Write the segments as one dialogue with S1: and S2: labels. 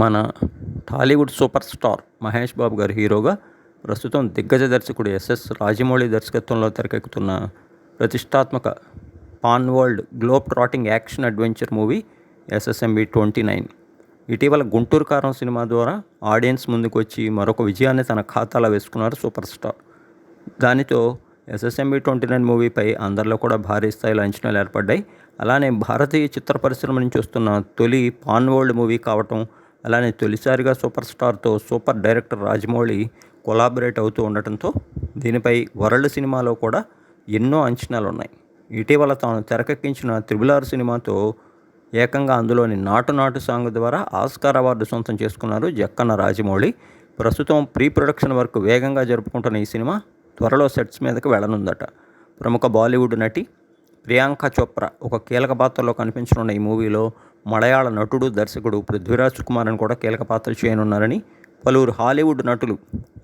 S1: మన Tollywood super star Mahesh Babu గారు హీరోగా ప్రస్తుతం దిగ్గజ దర్శకుడు ఎస్ఎస్ రాజమౌళి దర్శకత్వంలో తెరకెక్కుతున్న ప్రతిష్టాత్మక pan world globe trotting action adventure movie SSMB 29. ఇటీవల గుంటూరు కారం సినిమా ద్వారా ఆడియన్స్ ముందుకు వచ్చి మరొక విజయాన్ని తన ఖాతాలో వేసుకున్నారు సూపర్ స్టార్. దానితో ఎస్ఎస్ఎంబి 29 మూవీపై అందరిలో కూడా భారీ స్థాయిలో అంచనాలు ఏర్పడ్డాయి. అలానే భారతీయ చిత్ర పరిశ్రమ నుంచి వస్తున్న తొలి పాన్ వరల్డ్ మూవీ కావటం, అలానే తొలిసారిగా సూపర్ స్టార్తో సూపర్ డైరెక్టర్ రాజమౌళి కొలాబరేట్ అవుతూ ఉండటంతో దీనిపై వరల్డ్ సినిమాలో కూడా ఎన్నో అంచనాలు ఉన్నాయి. ఇటీవల తాను తెరకెక్కించిన త్రిబుల్ సినిమాతో ఏకంగా అందులోని నాటు నాటు సాంగ్ ద్వారా ఆస్కార్ అవార్డు సొంతం చేసుకున్నారు జక్కన్న రాజమౌళి. ప్రస్తుతం ప్రీ ప్రొడక్షన్ వర్క్ వేగంగా జరుపుకుంటున్న ఈ సినిమా త్వరలో సెట్స్ మీదకి వెళ్ళనుందట. ప్రముఖ బాలీవుడ్ నటి ప్రియాంక చోప్రా ఒక కీలక పాత్రలో కనిపించనున్న ఈ మూవీలో మలయాళ నటుడు, దర్శకుడు పృథ్వీరాజ్ కుమారన్ కూడా కీలక పాత్ర చేయనున్నారని పలువురు హాలీవుడ్ నటులు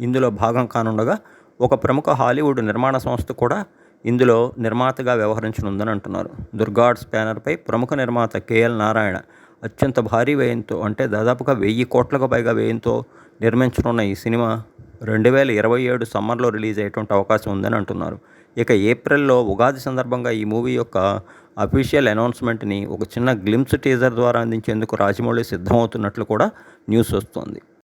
S1: ఇందులో భాగం కానుండగా, ఒక ప్రముఖ హాలీవుడ్ నిర్మాణ సంస్థ కూడా ఇందులో నిర్మాతగా వ్యవహరించనుందని అంటున్నారు. దుర్గాడ్స్ బ్యానర్పై ప్రముఖ నిర్మాత కేఎల్ నారాయణ అత్యంత భారీ వ్యయంతో, అంటే దాదాపుగా 1000 కోట్లకు పైగా వ్యయంతో నిర్మించనున్న ఈ సినిమా 2027 సమ్మర్లో రిలీజ్ అయ్యేటువంటి అవకాశం ఉందని అంటున్నారు. ఇక ఏప్రిల్లో ఉగాది సందర్భంగా ఈ మూవీ యొక్క అఫీషియల్ అనౌన్స్మెంట్ని ఒక చిన్న గ్లింప్స్ టీజర్ ద్వారా అందించేందుకు రాజమౌళి సిద్ధమవుతున్నట్లు కూడా న్యూస్ వస్తోంది.